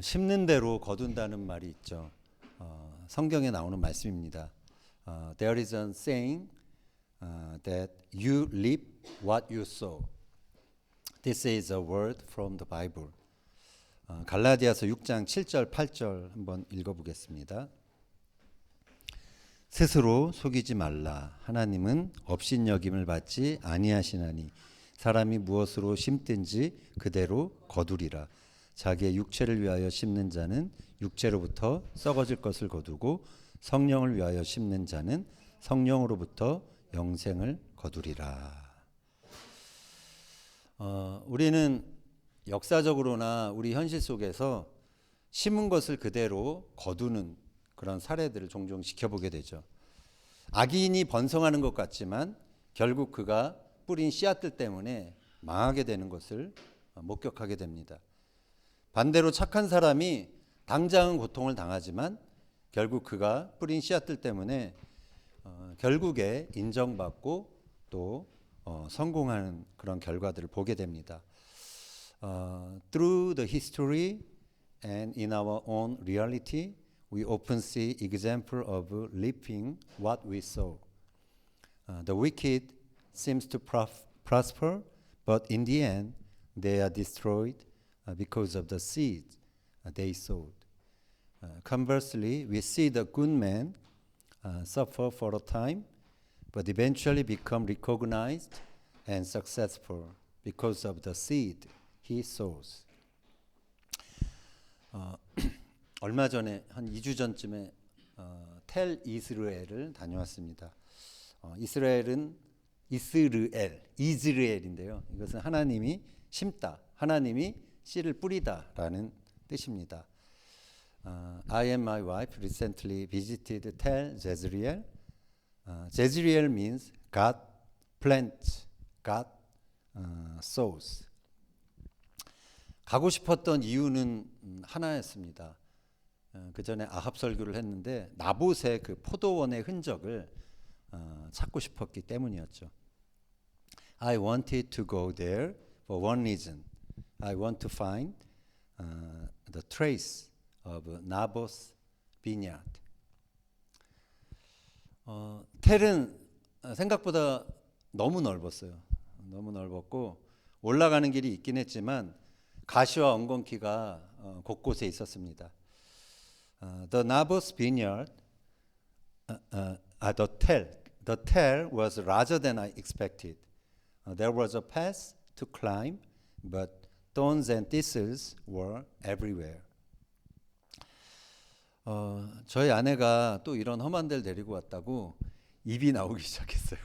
심는 대로 거둔다는 말이 있죠. 성경에 나오는 말씀입니다. There is a saying that you reap what you sow. This is a word from the Bible. 갈라디아서 6장 7절 8절 한번 읽어보겠습니다. 스스로 속이지 말라. 하나님은 업신여김을 받지 아니하시나니 사람이 무엇으로 심든지 그대로 거두리라. 자기의 육체를 위하여 심는 자는 육체로부터 썩어질 것을 거두고 성령을 위하여 심는 자는 성령으로부터 영생을 거두리라. 우리는 역사적으로나 우리 현실 속에서 심은 것을 그대로 거두는 그런 사례들을 종종 지켜보게 되죠. 악인이 번성하는 것 같지만 결국 그가 뿌린 씨앗들 때문에 망하게 되는 것을 목격하게 됩니다. 반대로 착한 사람이 당장은 고통을 당하지만 결국 그가 뿌린 씨앗들 때문에 결국에 인정받고 또 성공하는 그런 결과들을 보게 됩니다. Through the history and in our own reality, we often see example of reaping what we sow. The wicked seems to prosper, but in the end, they are destroyed because of the seed they sowed. Conversely, we see the good man suffer for a time, but eventually become recognized and successful because of the seed he sows. 얼마 전에 한 2주 전쯤에 텔 이스라엘을 다녀왔습니다. 이스라엘인데요. 이것은 하나님이 심다, 하나님이 씨를 뿌리다라는 뜻입니다. I and my wife recently visited Tel Jezreel. Jezreel means God plants, God sows. 가고 싶었던 이유는 하나였습니다. 그 전에 아합 설교를 했는데 나봇의 그 포도원의 흔적을 찾고 싶었기 때문이었죠. I wanted to go there for one reason. I want to find the trace of Naboth's vineyard. 텔은 생각보다 너무 넓었어요. 너무 넓었고 올라가는 길이 있긴 했지만 가시와 엉겅퀴가 곳곳에 있었습니다. The Naboth's vineyard, the tel was larger than I expected. There was a path to climb, but thorns and thistles were everywhere. 저희 아내가 또 이런 험한 데를 데리고 왔다고 입이 나오기 시작했어요.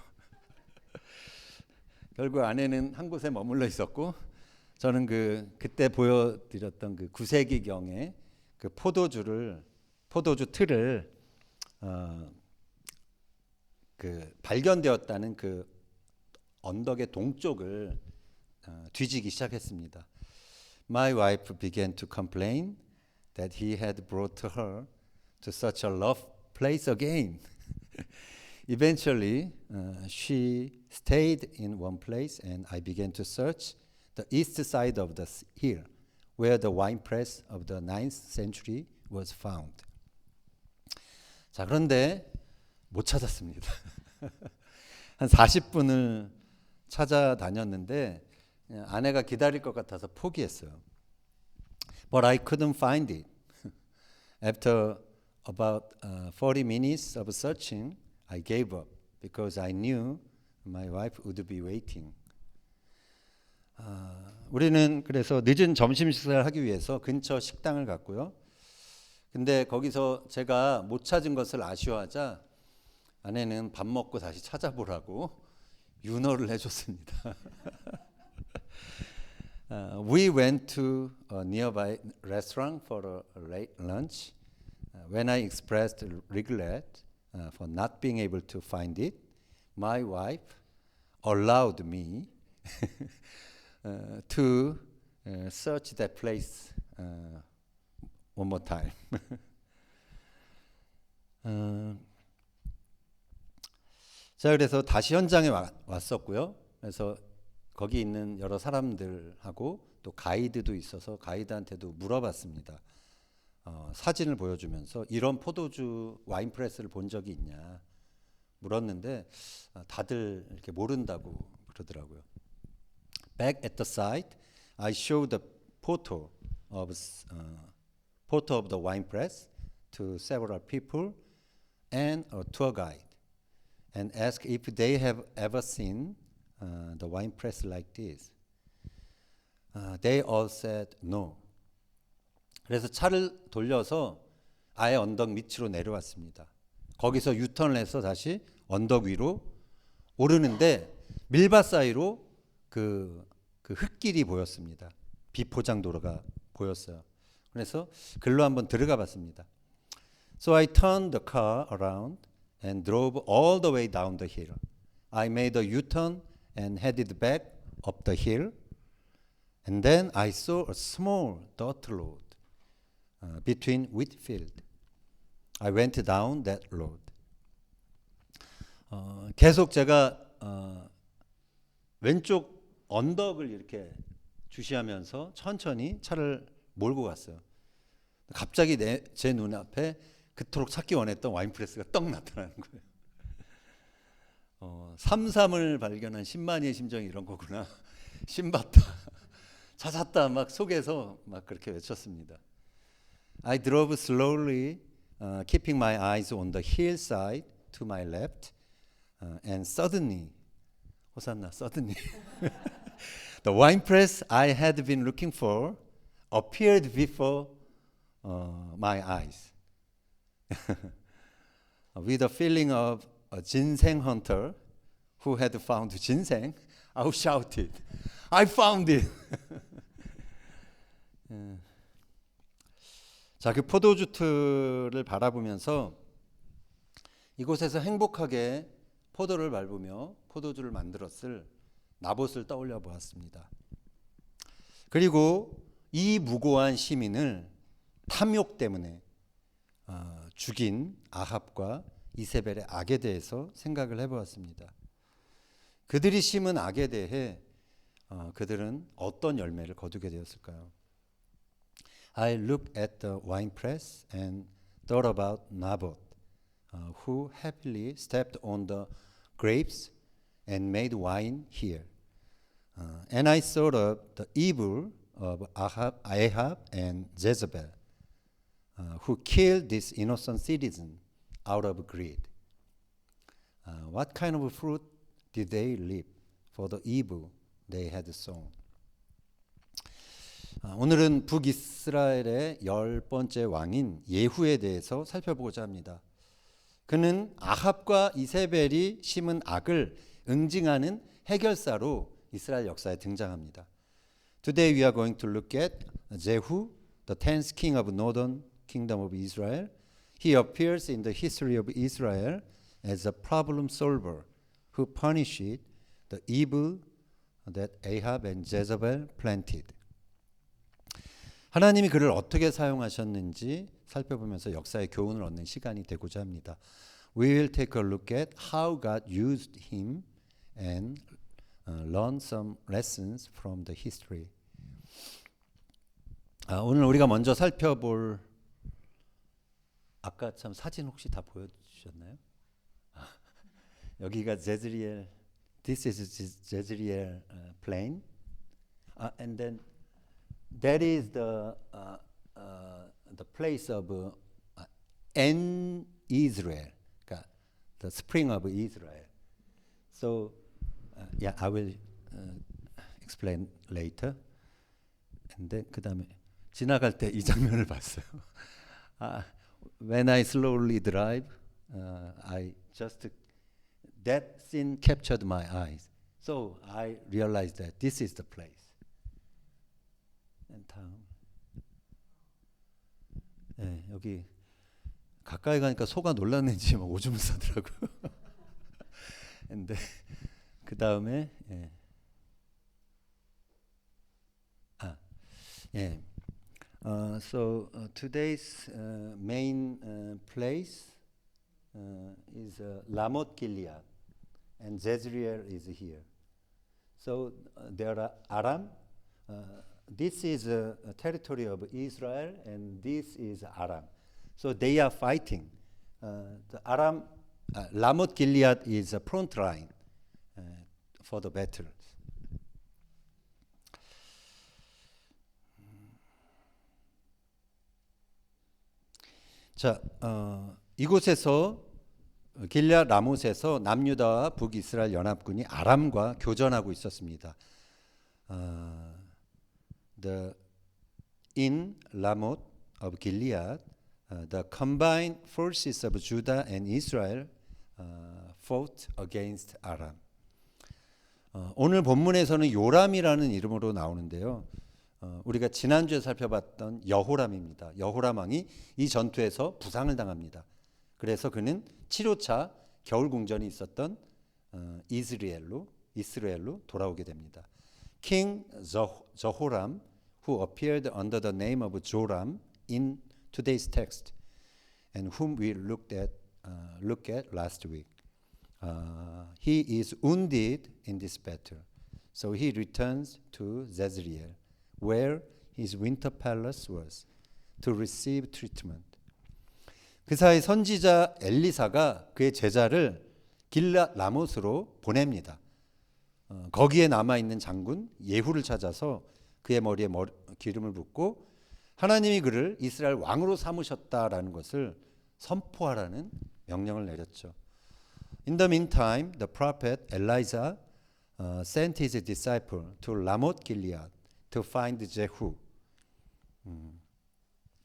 결국 아내는 한 곳에 머물러 있었고 저는 그때 보여드렸던 그 9세기경의 그 포도주 틀을 그 발견되었다는 그 언덕의 동쪽을 뒤지기 시작했습니다. My wife began to complain that he had brought her to such a rough place again. Eventually, she stayed in one place and I began to search the east side of the hill where the wine press of the 9th century was found. 자, 그런데 못 찾았습니다. 한 40분을 찾아다녔는데 아내가 기다릴 것 같아서 포기했어요. But I couldn't find it. After about 40 minutes of searching, I gave up because I knew my wife would be waiting. 우리는 그래서 늦은 점심 식사를 하기 위해서 근처 식당을 갔고요. 근데 거기서 제가 못 찾은 것을 아쉬워하자 아내는 밥 먹고 다시 찾아보라고 윤허를 해줬습니다. We went to a nearby restaurant for a late lunch. When I expressed regret for not being able to find it, my wife allowed me to search that place one more time. 자, 그래서 다시 현장에 왔었고요. 그래서 거기 있는 여러 사람들하고 또 가이드도 있어서 가이드한테도 물어봤습니다. 사진을 보여주면서 이런 포도주 와인 프레스를 본 적이 있냐 물었는데 다들 이렇게 모른다고 그러더라고요. Back at the site, I showed the photo of the wine press to several people and a tour guide, and asked if they have ever seen the wine press like this. They all said no. 그래서 차를 돌려서 아예 언덕 밑으로 내려왔습니다. 거기서 유턴을 해서 다시 언덕 위로 오르는데 밀밭 사이로 그 흙길이 보였습니다. 비포장도로가 보였어요. 그래서 글로 한번 들어가 봤습니다. So I turned the car around and drove all the way down the hill. I made a U-turn and headed back up the hill. And then I saw a small dirt road between wheat field. I went down that road. 계속 제가 왼쪽 언덕을 이렇게 주시하면서 천천히 차를 몰고 갔어요. 갑자기 제 눈앞에 그토록 찾기 원했던 와인프레스가 떡 나타나는 거예요. 삼삼을 발견한 신만이의 심정이 이런 거구나. 신봤다, 찾았다 막 속에서 막 그렇게 외쳤습니다. I drove slowly, keeping my eyes on the hillside to my left, and suddenly, 호산나, suddenly, the wine press I had been looking for appeared before my eyes. With a feeling of a ginseng hunter who had found ginseng, I shouted, I found it! 자, 그 포도주 틀을 바라보면서 이곳에서 행복하게 포도를 밟으며 포도주를 만들었을 나봇을 떠올려 보았습니다. 그리고 이 무고한 시민을 탐욕 때문에 죽인 아합과 이세벨의 악에 대해서 생각을 해보았습니다. 그들이 심은 악에 대해 그들은 어떤 열매를 거두게 되었을까요? I looked at the wine press and thought about Naboth, who happily stepped on the grapes and made wine here. And I thought of the evil of Ahab and Jezebel, who killed this innocent citizen out of greed. What kind of fruit did they reap for the evil they had sown? 오늘은 북이스라엘의 10번째 왕인 예후에 대해서 살펴보고자 합니다. 그는 아합과 이세벨이 심은 악을 응징하는 해결사로 이스라엘 역사에 등장합니다. Today we are going to look at Jehu, the 10th king of northern kingdom of Israel. He appears in the history of Israel as a problem solver who punished the evil that Ahab and Jezebel planted. 하나님이 그를 어떻게 사용하셨는지 살펴보면서 역사의 교훈을 얻는 시간이 되고자 합니다. We will take a look at how God used him and learn some lessons from the history. 오늘 우리가 먼저 살펴볼 아까 참 사진 혹시 다 보여주셨나요? 여기가 제즈리엘. This is Jezreel plain, and then that is the place of En Israel, the spring of Israel. So, yeah, I will explain later. And then 그 다음에 지나갈 때 이 장면을 봤어요. When I slowly drive, I just that scene captured my eyes. So I realized that this is the place. 다음. 네, 여기 가까이 가니까 소가 놀랐는지 막 오줌을 싸더라고요. 근데 그 다음에 so today's main place is Ramoth Gilead, and Jezreel is here. So there are Aram. this is a territory of Israel, and this is Aram. So they are fighting. The Aram, Ramoth Gilead is a front line for the battle. 자, 이곳에서 길앗 라못에서 남유다와 북이스라엘 연합군이 아람과 교전하고 있었습니다. In Ramoth of Gilead, the combined forces of Judah and Israel fought against Aram. 오늘 본문에서는 요람이라는 이름으로 나오는데요. 우리가 지난주에 살펴봤던 여호람입니다. 여호람 왕이 이 전투에서 부상을 당합니다. 그래서 그는 7호차 겨울 궁전이 있었던 이스라엘로 돌아오게 됩니다. King Jehoram, who appeared under the name of Joram in today's text, and whom we look at last week, he is wounded in this battle, so he returns to Jezreel, where his winter palace was, to receive treatment. 그 사이 선지자 엘리사가 그의 제자를 길앗 라못으로 보냅니다. 거기에 남아있는 장군 예후를 찾아서 그의 머리에 기름을 붓고 하나님이 그를 이스라엘 왕으로 삼으셨다라는 것을 선포하라는 명령을 내렸죠. In the meantime, the prophet Elijah sent his disciple to Ramoth Gilead to find Jehu,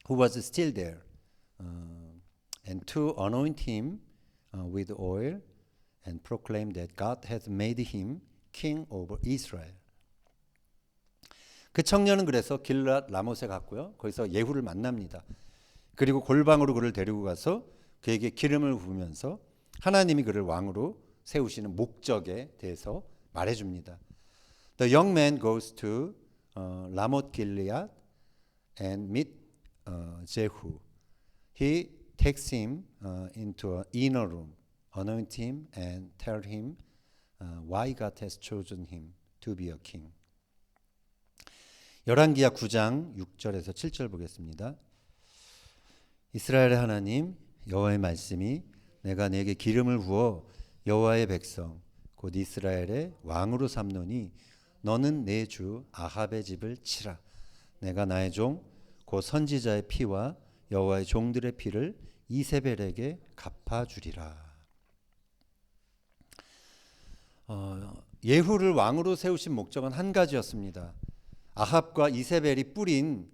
who was still there, and to anoint him with oil and proclaim that God had made him king over Israel. 그 청년은 그래서 길앗 라못에 갔고요. 거기서 예후를 만납니다. 그리고 골방으로 그를 데리고 가서 그에게 기름을 부으면서 하나님이 그를 왕으로 세우시는 목적에 대해서 말해줍니다. The young man goes to Ramoth Gilead and meet Jehu. He takes him into an inner room, anoint him, and tell him why God has chosen him to be a king. 열왕기하 9장 6절에서 7절 보겠습니다. 이스라엘의 하나님 여호와의 말씀이 내가 내게 기름을 부어 여호와의 백성 곧 이스라엘의 왕으로 삼노니 너는 내 주 아합의 집을 치라. 내가 나의 종 곧 선지자의 피와 여호와의 종들의 피를 이세벨에게 갚아주리라. 예후를 왕으로 세우신 목적은 한 가지였습니다. 아합과 이세벨이 뿌린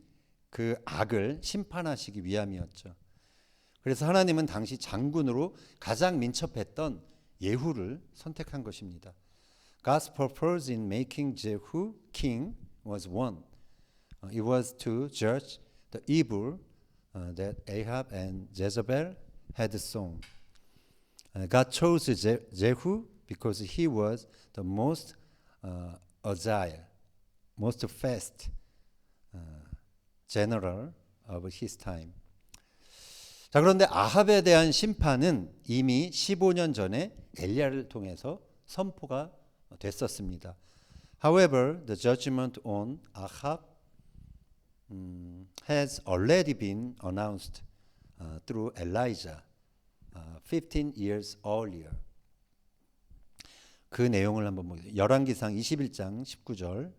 그 악을 심판하시기 위함이었죠. 그래서 하나님은 당시 장군으로 가장 민첩했던 예후를 선택한 것입니다. God's purpose in making Jehu king was one. It was to judge the evil that Ahab and Jezebel had sown. God chose Jehu because he was the most agile, most fast general of his time. 자, 그런데 아합에 대한 심판은 이미 15년 전에 엘리야를 통해서 선포가 됐었습니다. However, the judgment on Ahab has already been announced through Elijah 15 years earlier. 그 내용을 한번 보겠습니다. 열왕기상 21장 19절.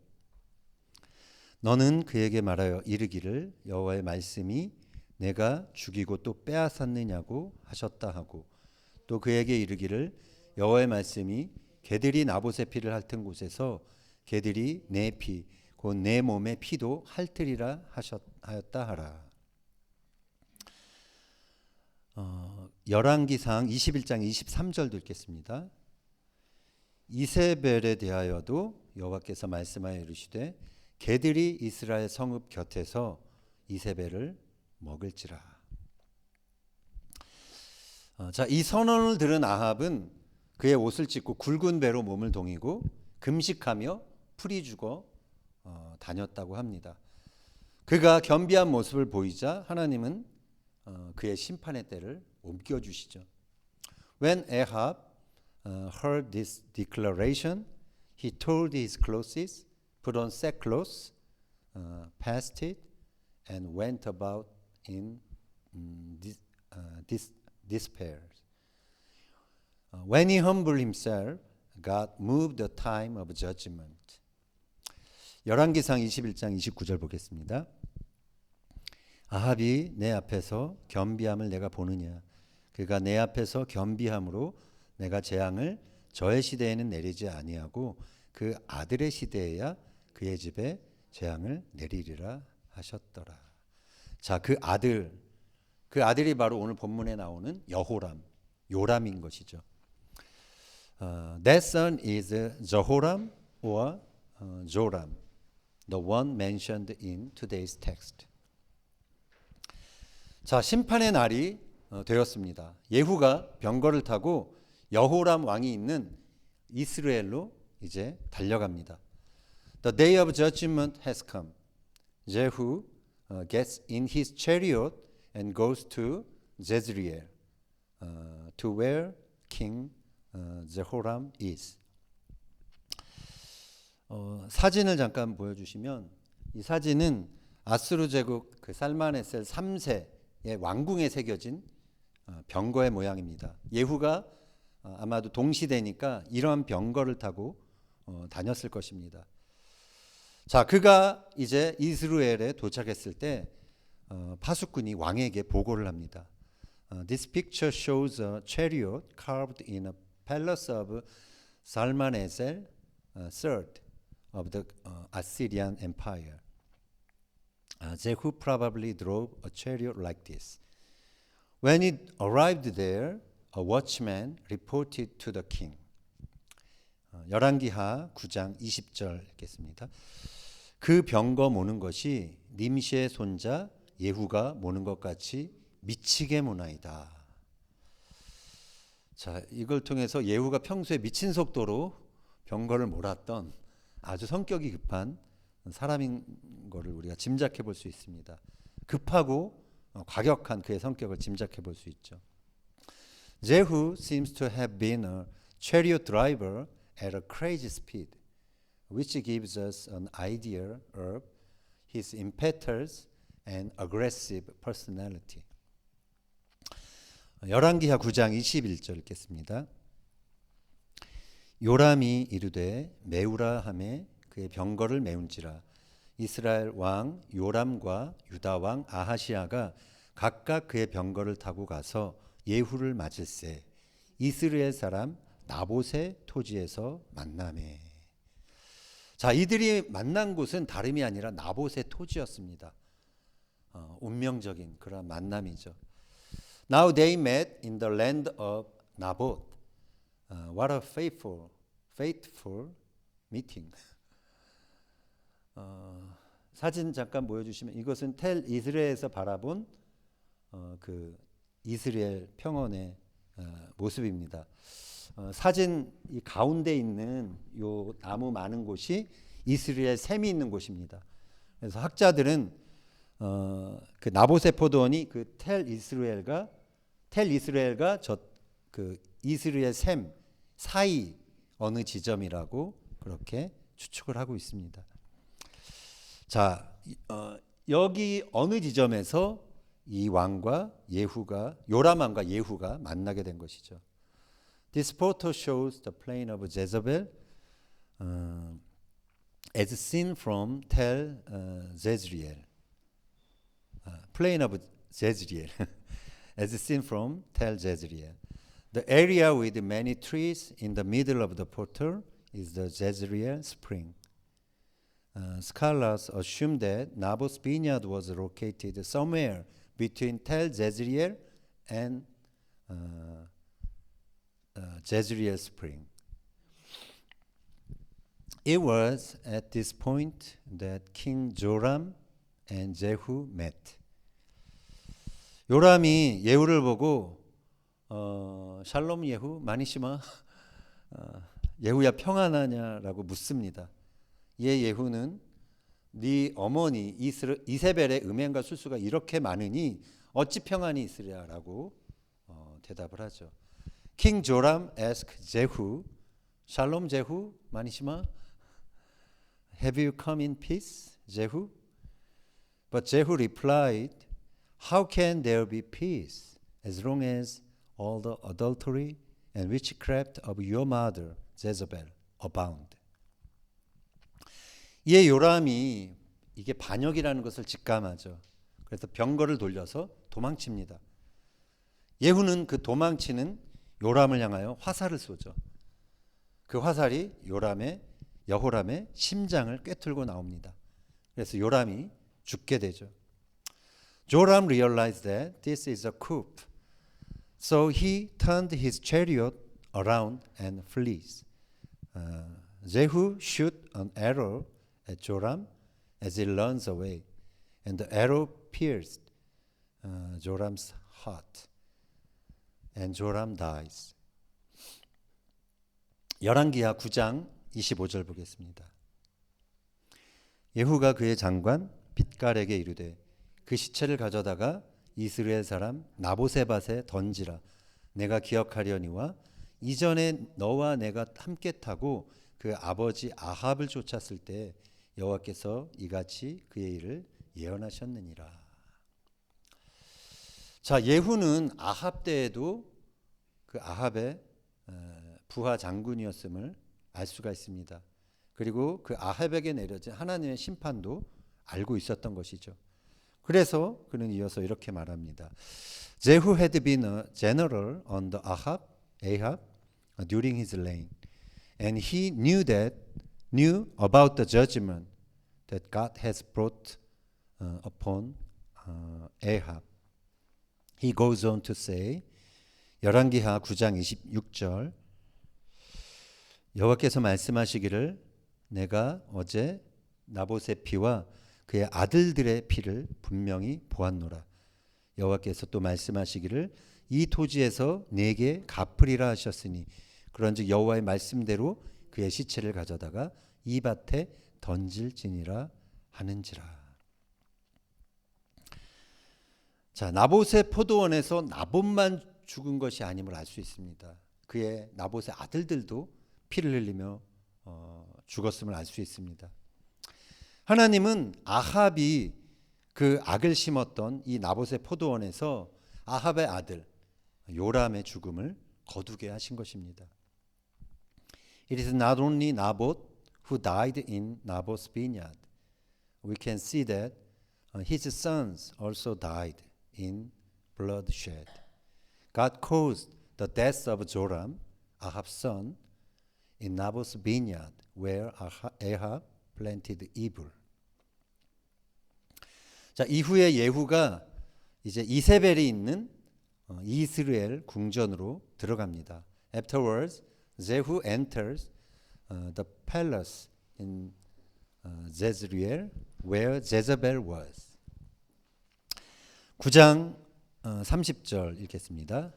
너는 그에게 말하여 이르기를 여호와의 말씀이 내가 죽이고 또 빼앗았느냐고 하셨다 하고 또 그에게 이르기를 여호와의 말씀이 개들이 나봇의 피를 핥은 곳에서 개들이 내 피 곧 내 몸의 피도 핥으리라 하였다 하라. 열왕기상 21장 23절도 읽겠습니다. 이세벨에 대하여도 여호와께서 말씀하여 이르시되 개들이 이스라엘 성읍 곁에서 이세벨을 먹을지라. 자, 이 선언을 들은 아합은 그의 옷을 찢고 굵은 배로 몸을 동이고 금식하며 풀이 죽어 다녔다고 합니다. 그가 겸비한 모습을 보이자 하나님은 그의 심판의 때를 옮겨주시죠. When Ahab heard this declaration, he tore his clothes, put on sackcloth, passed it and went about in despair. When he humbled himself, God moved the time of judgment. 열왕기상 21장 29절 보겠습니다. 아합이 내 앞에서 겸비함을 내가 보느냐. 그가 내 앞에서 겸비함으로 내가 재앙을 저의 시대에는 내리지 아니하고 그 아들의 시대에야 그의 집에 재앙을 내리리라 하셨더라. 자, 그 아들이 바로 오늘 본문에 나오는 여호람, 요람인 것이죠. That son is Jehoram or Joram, the one mentioned in today's text. 자, 심판의 날이 되었습니다. 예후가 병거를 타고 여호람 왕이 있는 이스라엘로 이제 달려갑니다. The day of judgment has come. Jehu gets in his chariot and goes to Jezreel, to where King Jehoram is. 사진을 잠깐 보여주시면 이 사진은 아수르 제국 그 살마네셀 3세의 왕궁에 새겨진 병거의 모양입니다. 예후가 아마도 동시대니까 이러한 병거를 타고 다녔을 것입니다. 자, 그가 이제 이스라엘에 도착했을 때 파수꾼이 왕에게 보고를 합니다. This picture shows a chariot carved in a palace of Salmaneser III of the Assyrian Empire. Jehu probably drove a chariot like this. When it arrived there, a watchman reported to the king. 열왕기하 9장 20절 읽겠습니다. 그 병거 모는 것이 님시의 손자 예후가 모는 것 같이 미치게 모나이다. 자, 이걸 통해서 예후가 평소에 미친 속도로 병거를 몰았던 아주 성격이 급한 사람인 것을 우리가 짐작해 볼 수 있습니다. 급하고 과격한 그의 성격을 짐작해 볼 수 있죠. Jehu seems to have been a chariot driver at a crazy speed, which gives us an idea of his impetus and aggressive personality. 열왕기하 9장 21절 읽겠습니다. 요람이 이르되 메우라 하매 그의 병거를 메운지라. 이스라엘 왕 요람과 유다 왕 아하시야가 각각 그의 병거를 타고 가서 예후를 맞을세. 이스라엘 사람 나봇의 토지에서 만나매. 자, 이들이 만난 곳은 다름이 아니라 나봇의 토지였습니다. 운명적인 그런 만남이죠. Now they met in the land of Naboth. What a faithful meeting. 사진 잠깐 보여주시면 이것은 텔 이스라엘에서 바라본 그 이스라엘 평원의 모습입니다. 사진 이 가운데 있는 요 나무 많은 곳이 이스라엘 샘이 있는 곳입니다. 그래서 학자들은 그 나봇의 포도원이 그 텔 이스라엘과 저 그 이스라엘 샘 사이 어느 지점이라고 그렇게 추측을 하고 있습니다. 자, 여기 어느 지점에서 이 왕과 예후가 요람 왕과 예후가 만나게 된 것이죠. This photo shows the plain of Jezebel as seen from Tel Jezreel. Plain of Jezreel as seen from Tel Jezreel. The area with many trees in the middle of the photo is the Jezreel spring. Scholars assume that Naboth's vineyard was located somewhere between Tel Jezreel and Jezreel spring. It was at this point that King Joram and Jehu met. 요람이 예후를 보고 샬롬 예후 마니시마 예후야 평안하냐라고 묻습니다. 예 예후는 네 어머니 이세벨의 음행과 술수가 이렇게 많으니 어찌 평안이 있으랴라고 대답을 하죠. King Joram asked Jehu, Shalom Jehu, 마니시마, Have you come in peace, Jehu? But Jehu replied, How can there be peace as long as all the adultery and witchcraft of your mother Jezebel abound? 이에 요람이 이게 반역이라는 것을 직감하죠. 그래서 병거를 돌려서 도망칩니다. 예후는 그 도망치는 요람을 향하여 화살을 쏘죠. 그 화살이 여호람의 심장을 꿰뚫고 나옵니다. 그래서 요람이 죽게 되죠. Joram realized that this is a coup. So he turned his chariot around and flees. Jehu shoot an arrow at Joram as he runs away, and the arrow pierced Joram's heart, and Joram dies. 열왕기하 9장 25절 보겠습니다. 예후가 그의 장관 빛갈에게 이르되 그 시체를 가져다가 이스라엘 사람 나보세밧에 던지라. 내가 기억하려니와 이전에 너와 내가 함께 타고 그 아버지 아합을 쫓았을 때 여호와께서 이같이 그의 일을 예언하셨느니라. 자, 예후는 아합 때에도 그 아합의 부하 장군이었음을 알 수가 있습니다. 그리고 그 아합에게 내려진 하나님의 심판도 알고 있었던 것이죠. 그래서 그는 이어서 이렇게 말합니다. Jehu had been a general under Ahab during his reign, and he knew about the judgment that God has brought upon Ahab. He goes on to say, 열왕기하 9장 26절, 여호와께서 말씀하시기를 내가 어제 나봇의 피와 그의 아들들의 피를 분명히 보았노라. 여호와께서 또 말씀하시기를 이 토지에서 내게 갚으리라 하셨으니 그런즉 여호와의 말씀대로 그의 시체를 가져다가 이 밭에 던질지니라 하는지라. 자, 나봇의 포도원에서 나봇만 죽은 것이 아님을 알 수 있습니다. 그의 나봇의 아들들도 피를 흘리며 죽었음을 알 수 있습니다. 하나님은 아합이 그 악을 심었던 이 나봇의 포도원에서 아합의 아들 요람의 죽음을 거두게 하신 것입니다. It is not only Naboth who died in Naboth's vineyard. We can see that his sons also died in bloodshed. God caused the death of Joram, Ahab's son, in Naboth's vineyard where Ahab planted evil. 자, 이후에 예후가 이제 이세벨이 있는 이스라엘 궁전으로 들어갑니다. Afterwards, Jehu enters the palace in Jezreel where Jezebel was. 9장 30절 읽겠습니다.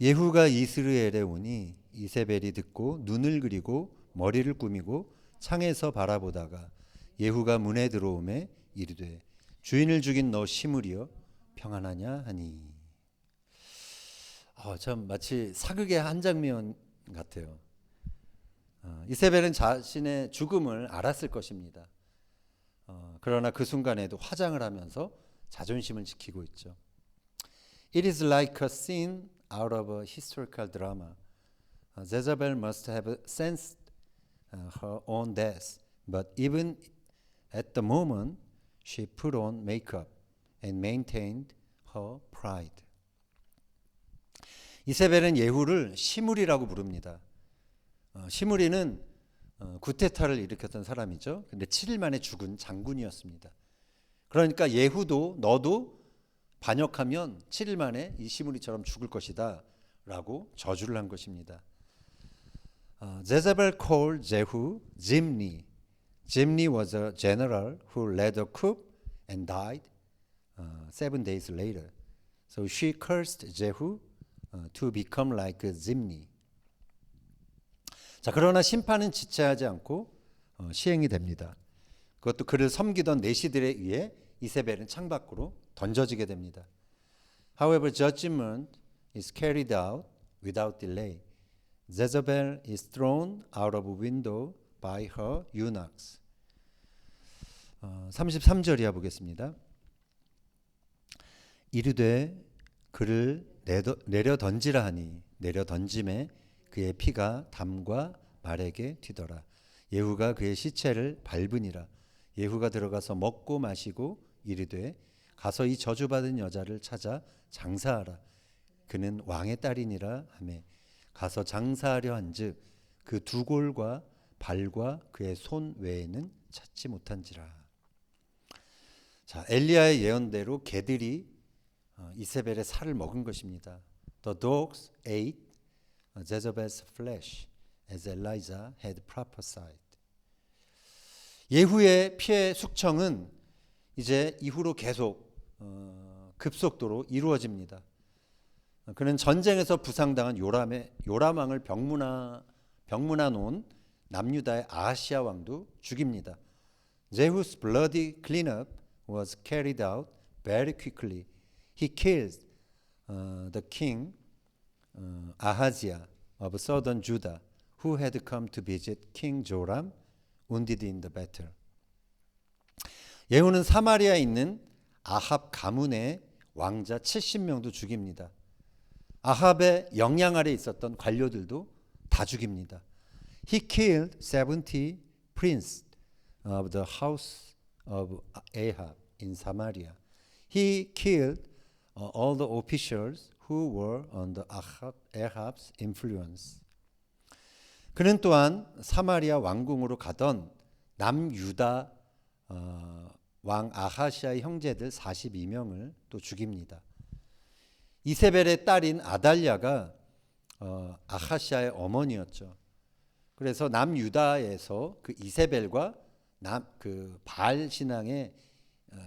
예후가 이스라엘에 오니 이세벨이 듣고 눈을 그리고 머리를 꾸미고 창에서 바라보다가 예후가 문에 들어오매 이르되 주인을 죽인 너 시므리여 평안하냐 하니. 참 마치 사극의 한 장면 같아요. 이세벨은 자신의 죽음을 알았을 것입니다. 그러나 그 순간에도 화장을 하면서 자존심을 지키고 있죠. It is like a scene out of a historical drama. Jezebel must have sensed her own death, but even at the moment she put on makeup and maintained her pride. 이세벨은 예후를 시므리라고 부릅니다. 시므리는 구테타를 일으켰던 사람이죠. 근데 7일 만에 죽은 장군이었습니다. 그러니까 예후도 너도 반역하면 7일 만에 이 시므리처럼 죽을 것이다 라고 저주를 한 것입니다. Jezebel called Jehu Zimri. Zimri was a general who led a coup and died 7 days later. So she cursed Jehu to become like Zimri. 자, 그러나 심판은 지체하지 않고 시행이 됩니다. 그것도 그를 섬기던 내시들에 의해 이세벨은 창밖으로 던져지게 됩니다. However, judgment is carried out without delay. Jezebel is thrown out of a window by her eunuchs. 33절이야 보겠습니다. 이르되 그를 내려 던지라 하니 내려 던짐에 그의 피가 담과 말에게 튀더라. 예후가 그의 시체를 밟으니라. 예후가 들어가서 먹고 마시고 이르되 가서 이 저주받은 여자를 찾아 장사하라. 그는 왕의 딸이니라 하매 가서 장사하려 한즉 그 두 골과 발과 그의 손 외에는 찾지 못한지라. 자, 엘리야의 예언대로 개들이 이세벨의 살을 먹은 것입니다. The dogs ate Jezebel's flesh as Elijah had prophesied. 예후의 피해 숙청은 이제 이후로 계속 급속도로 이루어집니다. 그는 전쟁에서 부상당한 요람왕을 병문안 온 남유다의 아하시아 왕도 죽입니다. Jehu's bloody cleanup was carried out very quickly. He killed the king Ahaziah of southern Judah, who had come to visit King Joram, wounded in the battle. 예후는 사마리아에 있는 아합 가문의 왕자 70명도 죽입니다. 아합의 영향 아래 있었던 관료들도 다 죽입니다. He killed 70 princes of the house of Ahab in Samaria. He killed all the officials who were under Ahab's influence. 그는 또한 사마리아 왕궁으로 가던 남유다 왕 아하시아의 형제들 42명을 또 죽입니다. 이세벨의 딸인 아달랴가 아하시아의 어머니였죠. 그래서 남유다에서 그 이세벨과 그 바알 신앙에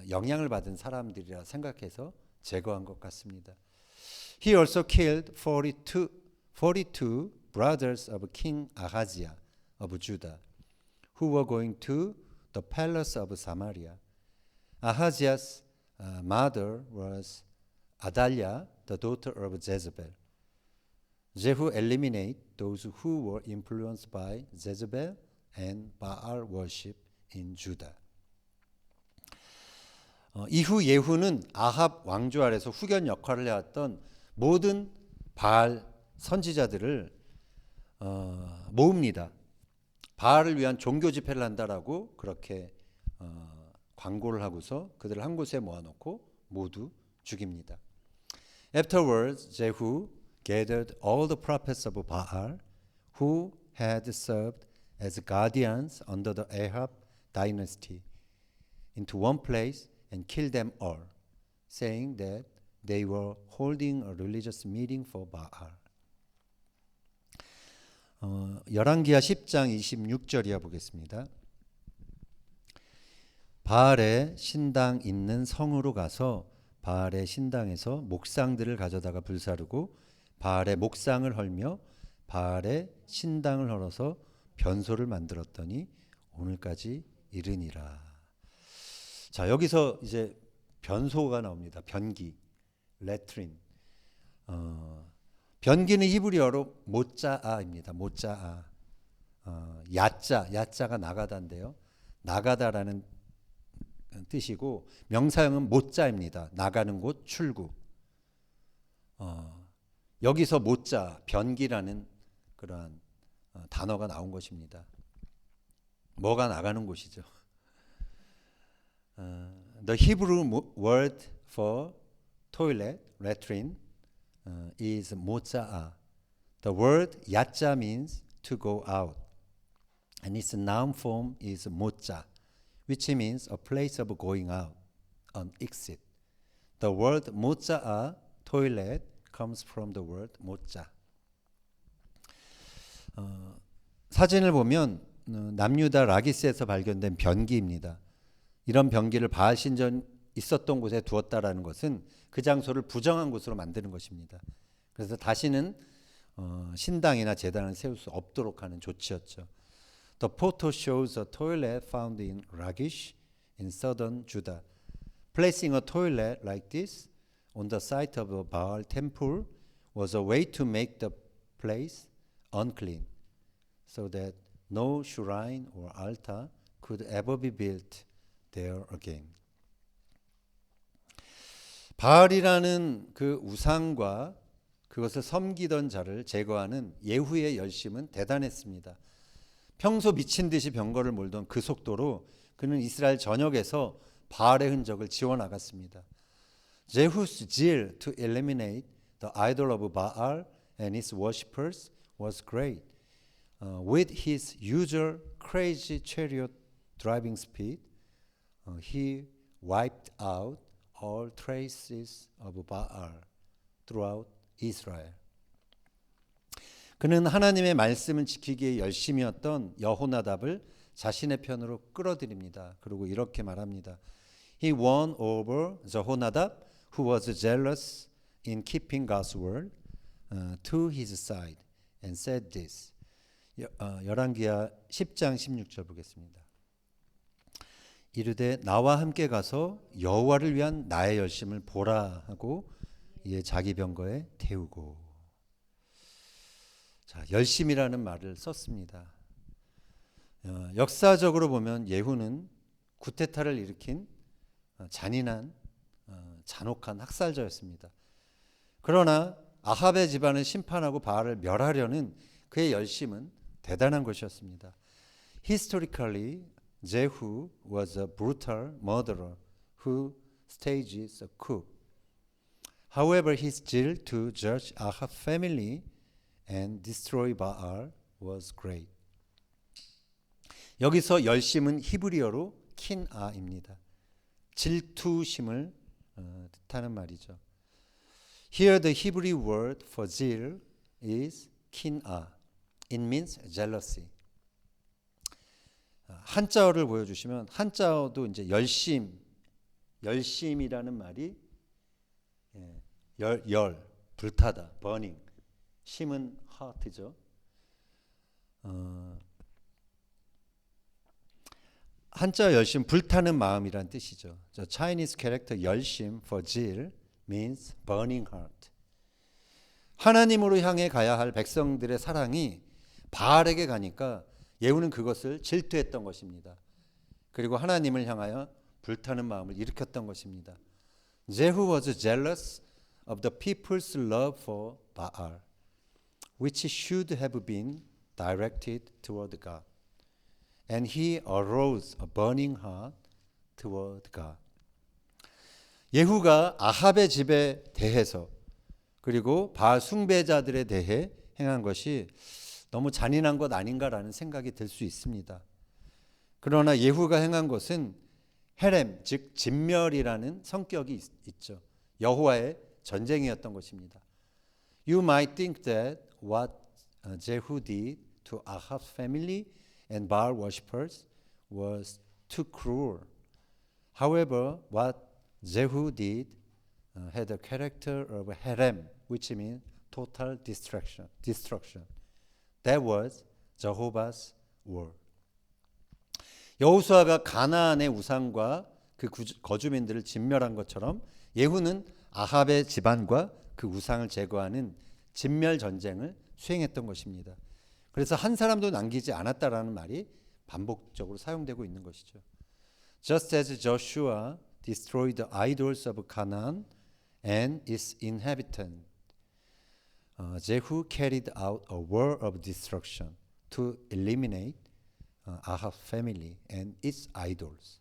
영향을 받은 사람들이라 생각해서 제거한 것 같습니다. He also killed 42 brothers of King Ahaziah of Judah, who were going to the palace of Samaria. Ahaziah's mother was Athaliah, the daughter of Jezebel. Jehu eliminated those who were influenced by Jezebel and Baal worship in Judah. 이후 예후는 아합 왕조 아래서 후견 역할을 해왔던 모든 바알 선지자들을 모읍니다. 바알을 위한 종교 집회를 한다라고 그렇게 광고를 하고서 그들을 한 곳에 모아놓고 모두 죽입니다. Afterwards, Jehu gathered all the prophets of Baal who had served as guardians under the Ahab dynasty into one place and killed them all, saying that they were holding a religious meeting for Baal. 열왕기하 10장 26절이야 보겠습니다. 바알의 신당 있는 성으로 가서 바알의 신당에서 목상들을 가져다가 불사르고 바알의 목상을 헐며 바알의 신당을 헐어서 변소를 만들었더니 오늘까지 이르니라. 자, 여기서 이제 변소가 나옵니다. 변기, 레트린. 변기는 히브리어로 모짜아입니다. 모짜아. 야자가 나가다인데요. 나가다라는 뜻이고 명사형은 모짜입니다. 나가는 곳, 출구. 여기서 모짜, 변기라는 그러한 단어가 나온 것입니다. 뭐가 나가는 곳이죠. The Hebrew word for toilet, latrine, is moza'a. The word yatza means to go out, and its noun form is moza, which means a place of going out, an exit. The word moza'a, toilet, comes from the word moza. 사진을 보면 남유다 라기스에서 발견된 변기입니다. 이런 변기를 바알 신전 있었던 곳에 두었다라는 것은 그 장소를 부정한 곳으로 만드는 것입니다. 그래서 다시는 신당이나 제단을 세울 수 없도록 하는 조치였죠. The photo shows a toilet found in Lachish in southern Judah. Placing a toilet like this on the site of a Baal temple was a way to make the place unclean, so that no shrine or altar could ever be built there again. 바알이라는 그 우상과 그것을 섬기던 자를 제거하는 예후의 열심은 대단했습니다. 평소 미친 듯이 병거를 몰던 그 속도로 그는 이스라엘 전역에서 바알의 흔적을 지워나갔습니다. Jehu's zeal to eliminate the idol of Baal and its worshippers was great. With his usual crazy chariot driving speed, he wiped out all traces of Baal throughout Israel. 그는 하나님의 말씀을 지키기에 열심이었던 여호나답을 자신의 편으로 끌어들입니다. 그리고 이렇게 말합니다. He won over Jehonadab, who was jealous in keeping God's word, to his side, and said this. 열왕기하 10장 16절 보겠습니다. 이르되 나와 함께 가서 여호와를 위한 나의 열심을 보라 하고 이에 자기 병거에 태우고. 자, 열심이라는 말을 썼습니다. 역사적으로 보면 예후는 구테타를 일으킨 잔인한 잔혹한 학살자였습니다. 그러나 아합의 집안을 심판하고 바알을 멸하려는 그의 열심은 대단한 것이었습니다. Historically, Jehu was a brutal murderer who staged a coup. However, his zeal to judge Ahab's family and destroy Baal was great. 여기서 열심은 히브리어로 킨아입니다. 질투심을 뜻하는 말이죠. Here the Hebrew word for zeal is kinah. It means jealousy. 한자어를 보여주시면 한자어도 이제 열심이라는 말이 불타다, burning. 심은 heart죠. 한자 열심 불타는 마음이란 뜻이죠. The Chinese character 열심 for zeal means burning heart. 하나님으로 향해 가야 할 백성들의 사랑이 바알에게 가니까 예후는 그것을 질투했던 것입니다. 그리고 하나님을 향하여 불타는 마음을 일으켰던 것입니다. Jehu was jealous of the people's love for Baal, which should have been directed toward God. And he arose a burning heart toward God. 예후가 아합의 집에 대해서 그리고 바알 숭배자들에 대해 행한 것이 너무 잔인한 것 아닌가라는 생각이 들 수 있습니다. 그러나 예후가 행한 것은 헤렘, 즉 진멸이라는 성격이 있죠. 여호와의 전쟁이었던 것입니다. You might think that what Jehu did to Ahab's family and Baal worshippers was too cruel. However, what Jehu did had the character of herem, which means total destruction. That was Jehovah's word. 여호수아가 가나안의 우상과 그 거주민들을 진멸한 것처럼 예후는 아합의 집안과 그 우상을 제거하는 진멸 전쟁을 수행했던 것입니다. 그래서 한 사람도 남기지 않았다라는 말이 반복적으로 사용되고 있는 것이죠. Just as Joshua destroyed the idols of Canaan and its inhabitants, Jehu carried out a war of destruction to eliminate Ahab's family and its idols.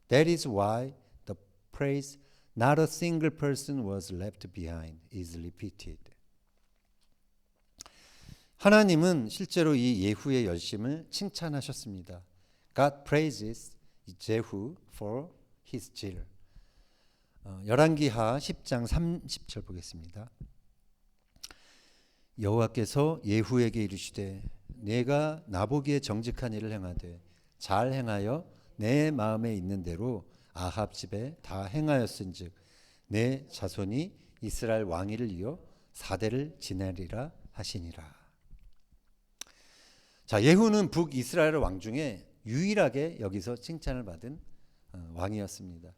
That is why the phrase "not a single person was left behind" is repeated. 하나님은 실제로 이 예후의 열심을 칭찬하셨습니다. God praises Jehu for his zeal. 열왕기하 10장 30절 보겠습니다. 여호와께서 예후에게 이르시되 내가 나보기에 정직한 일을 행하되 잘 행하여 내 마음에 있는 대로 아합 집에 다 행하였은즉 내 자손이 이스라엘 왕위를 이어 4대를 지내리라 하시니라. 자, 예후는 북이스라엘 왕 중에 유일하게 여기서 칭찬을 받은 왕이었습니다.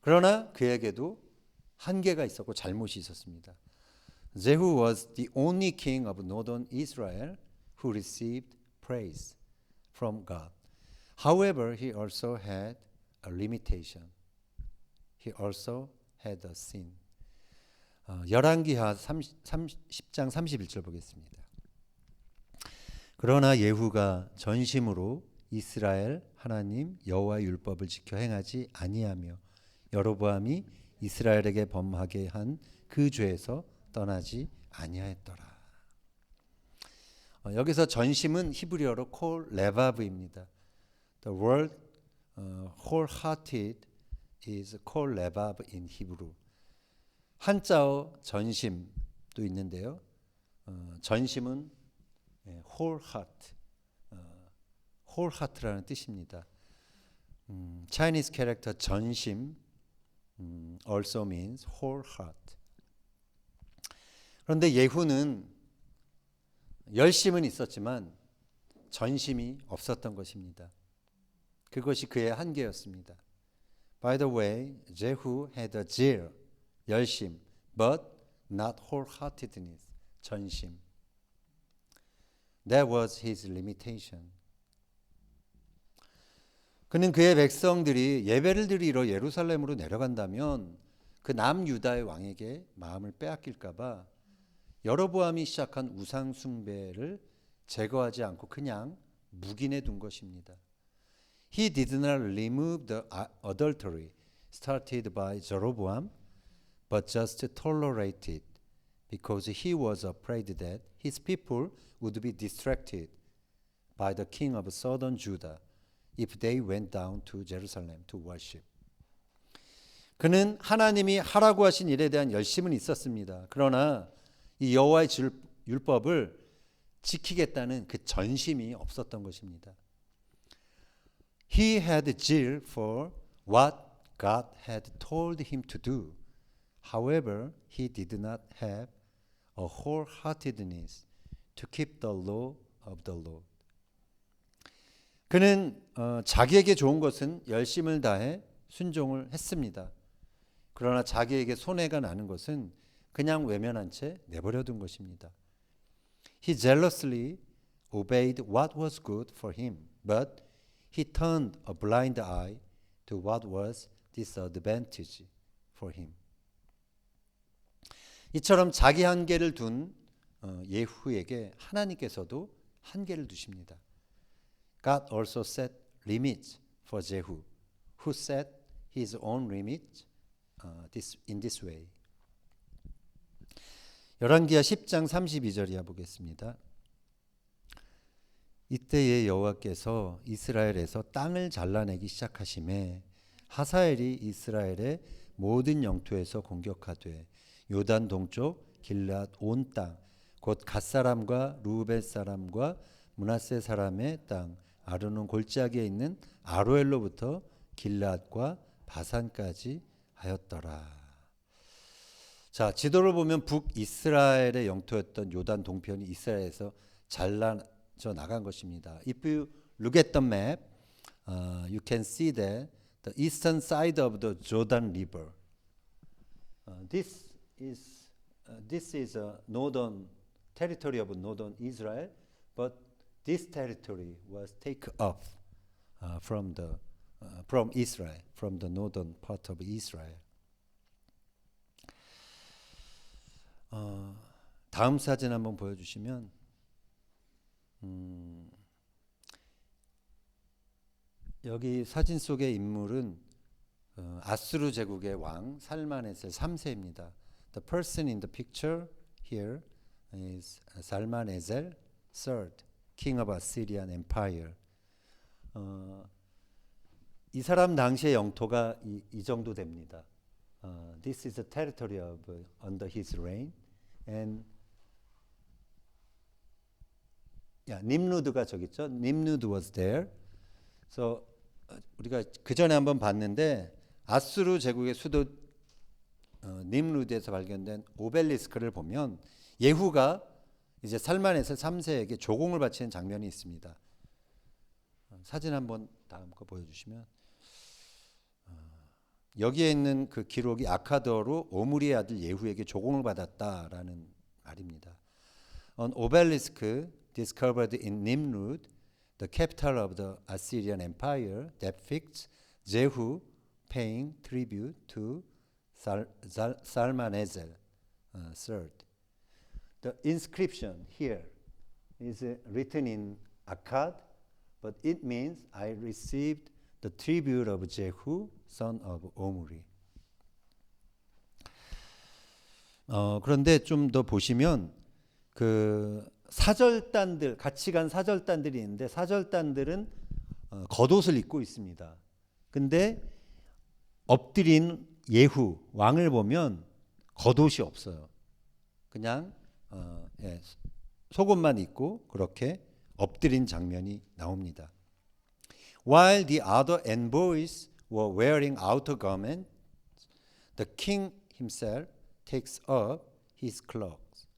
그러나 그에게도 한계가 있었고 잘못이 있었습니다. Jehu was the only king of northern Israel who received praise from God. However, he also had a limitation. He also had a sin. 열왕기하 10장 31절 보겠습니다. 그러나 예후가 전심으로 이스라엘 하나님 여호와의 율법을 지켜 행하지 아니하며 여로보암이 이스라엘에게 범하게 한 그 죄에서 떠나지 아니하였더라. 여기서 전심은 히브리어로 콜 레바브입니다. The word wholehearted is 콜 레바브 in Hebrew. 한자어 전심도 있는데요. 전심은 whole heart, whole heart라는 뜻입니다. Chinese character 전심 also means whole heart. 그런데 예후는 열심은 있었지만 전심이 없었던 것입니다. 그것이 그의 한계였습니다. By the way, Jehu had a zeal, 열심, but not wholeheartedness, 전심. That was his limitation. 그는 그의 백성들이 예배를 드리러 예루살렘으로 내려간다면 그 남유다의 왕에게 마음을 빼앗길까 봐 여로보암이 시작한 우상 숭배를 제거하지 않고 그냥 묵인해 둔 것입니다. He did not remove the adultery started by Jeroboam, but just tolerated because he was afraid that his people would be distracted by the king of southern Judah if they went down to Jerusalem to worship. 그는 하나님이 하라고 하신 일에 대한 열심은 있었습니다. 그러나 이 여호와의 율법을 지키겠다는 그 전심이 없었던 것입니다. He had zeal for what God had told him to do. However, he did not have a wholeheartedness to keep the law of the Lord. 그는 자기에게 좋은 것은 열심을 다해 순종을 했습니다. 그러나 자기에게 손해가 나는 것은 그냥 외면한 채 내버려둔 것입니다. He jealously obeyed what was good for him, but he turned a blind eye to what was disadvantage for him. 이처럼 자기 한계를 둔 예후에게 하나님께서도 한계를 두십니다. God also set limits for Jehu, who set his own limits in this way. 열왕기하 10장 32절 이하 보겠습니다. 이때에 여호와께서 이스라엘에서 땅을 잘라내기 시작하심에 하사엘이 이스라엘의 모든 영토에서 공격하되 요단 동쪽 길앗 온 땅 곧 갓 사람과 루벤 사람과 므낫세 사람의 땅 아르논 골짜기에 있는 아로엘로부터 길앗과 바산까지 하였더라. 자, 지도를 보면 북이스라엘의 영토였던 요단 동편이 이스라엘에서 잘라져 나간 것입니다. If you look at the map, you can see that the eastern side of the Jordan River. This is a northern territory of northern Israel, but this territory was taken off from Israel, from the northern part of Israel. 다음 사진 한번 보여주시면 여기 사진 속의 인물은 아수르 제국의 왕 살마네셀 3세입니다. The person in the picture here is Salmaneser III, king of Assyrian Empire. 이 사람 당시의 영토가 이 정도 됩니다. This is the territory of under his reign, and 님루드가 저기 있죠. 님루드 was there. So 우리가 그 전에 한번 봤는데 아수르 제국의 수도 님루드에서 발견된 오벨리스크를 보면 예후가 이제 살만에서 3세에게 조공을 바치는 장면이 있습니다. 사진 한번 다음 거 보여주시면 여기에 있는 그 기록이 아카더로 오므리의 아들 예후에게 조공을 받았다라는 말입니다. An obelisk discovered in Nimrud, the capital of the Assyrian Empire, depicts Jehu paying tribute to Salmanasar III. The inscription here is written in Akkad, but it means I received the tribute of Jehu, son of Omri. 그런데 좀 더 보시면 그 사절단들, 같이 간 사절단들이 있는데 사절단들은 겉옷을 입고 있습니다. 근데 엎드린 예후 왕을 보면 겉옷이 없어요. 그냥 속옷만 입고 그렇게 엎드린 장면이 나옵니다. While the other envoys were wearing outer garments, the king himself takes up his clothes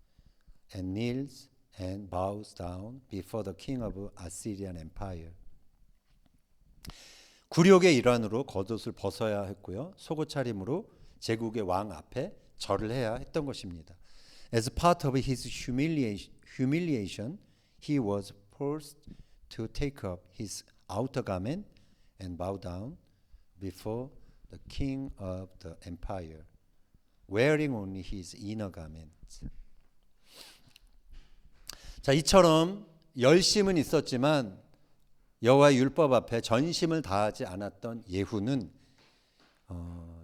and kneels and bows down before the king of Assyrian Empire. 굴욕의 일환으로 겉옷을 벗어야 했고요. 속옷 차림으로 제국의 왕 앞에 절을 해야 했던 것입니다. As part of his humiliation, he was forced to take up his outer garment and bow down before the king of the empire, wearing only his inner garments. 자, 이처럼 열심은 있었지만 여호와의 율법 앞에 전심을 다하지 않았던 예후는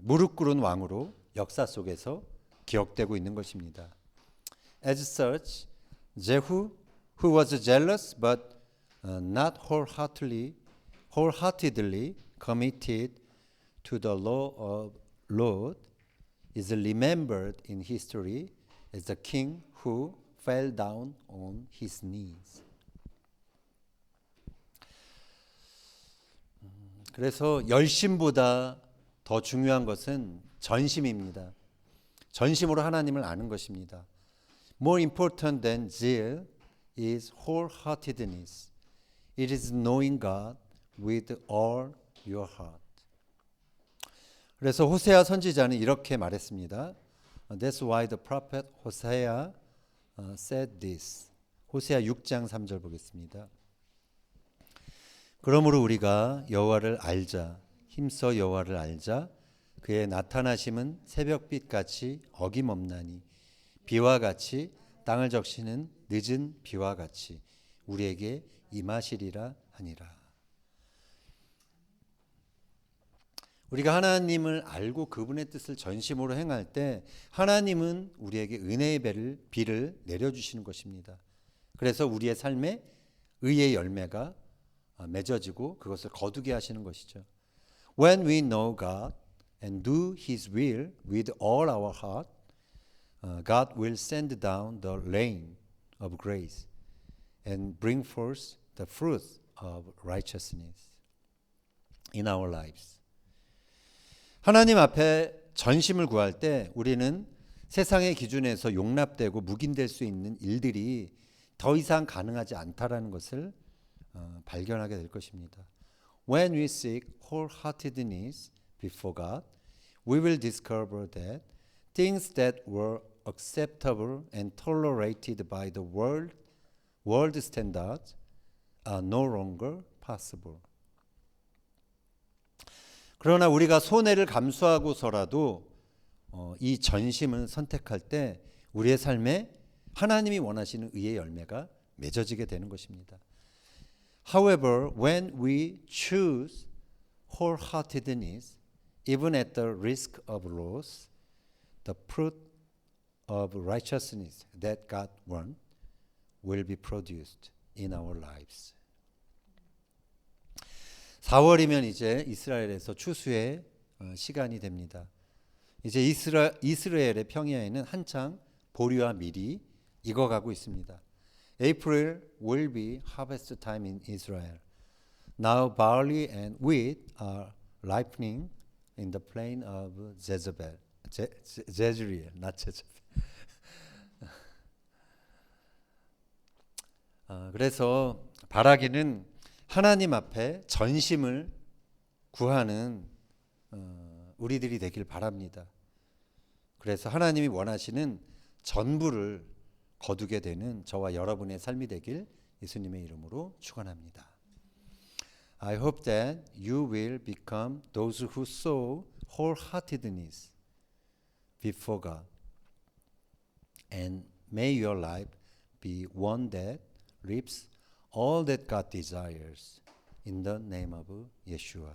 무릎 꿇은 왕으로 역사 속에서 기억되고 있는 것입니다. As such, Jehu, who was jealous but not wholeheartedly committed to the law of Lord, is remembered in history as the king who fell down on his knees. 그래서 열심보다 더 중요한 것은 전심입니다. 전심으로 하나님을 아는 것입니다. More important than zeal is wholeheartedness. It is knowing God with all your heart. 그래서 호세아 선지자는 이렇게 말했습니다. That's why the prophet Hosea said this. 호세아 6장 3절 보겠습니다. 그러므로 우리가 여호와를 알자, 힘써 여호와를 알자. 그의 나타나심은 새벽빛 같이 어김없나니 비와 같이 땅을 적시는 늦은 비와 같이 우리에게 임하시리라 하니라. 우리가 하나님을 알고 그분의 뜻을 전심으로 행할 때 하나님은 우리에게 은혜의 비를 내려주시는 것입니다. 그래서 우리의 삶에 의의 열매가 맺어지고 그것을 거두게 하시는 것이죠. When we know God and do His will with all our heart, God will send down the rain of grace and bring forth the fruit of righteousness in our lives. 하나님 앞에 전심을 구할 때 우리는 세상의 기준에서 용납되고 묵인될 수 있는 일들이 더 이상 가능하지 않다라는 것을 발견하게 될 것입니다. When we seek wholeheartedness before God, we will discover that things that were acceptable and tolerated by the world standards are no longer possible. 그러나 우리가 손해를 감수하고서라도 이 전심을 선택할 때 우리의 삶에 하나님이 원하시는 의의 열매가 맺어지게 되는 것입니다. However, when we choose wholeheartedness, even at the risk of loss, the fruit of righteousness that God wants will be produced in our lives. 4월이면 이제 이스라엘에서 추수의 시간이 됩니다. 이제 이스라엘의 평야에는 한창 보리와 밀이 익어가고 있습니다. April will be harvest time in Israel. Now barley and wheat are ripening in the plain of Jezreel, not Jezebel. 그래서 바라기는 하나님 앞에 전심을 구하는 우리들이 되길 바랍니다. 그래서 하나님이 원하시는 전부를 거두게 되는 저와 여러분의 삶이 되길 예수님의 이름으로 축원합니다. I hope that you will become those who sow wholeheartedness before God. And may your life be one that reaps all that God desires. In the name of Yeshua.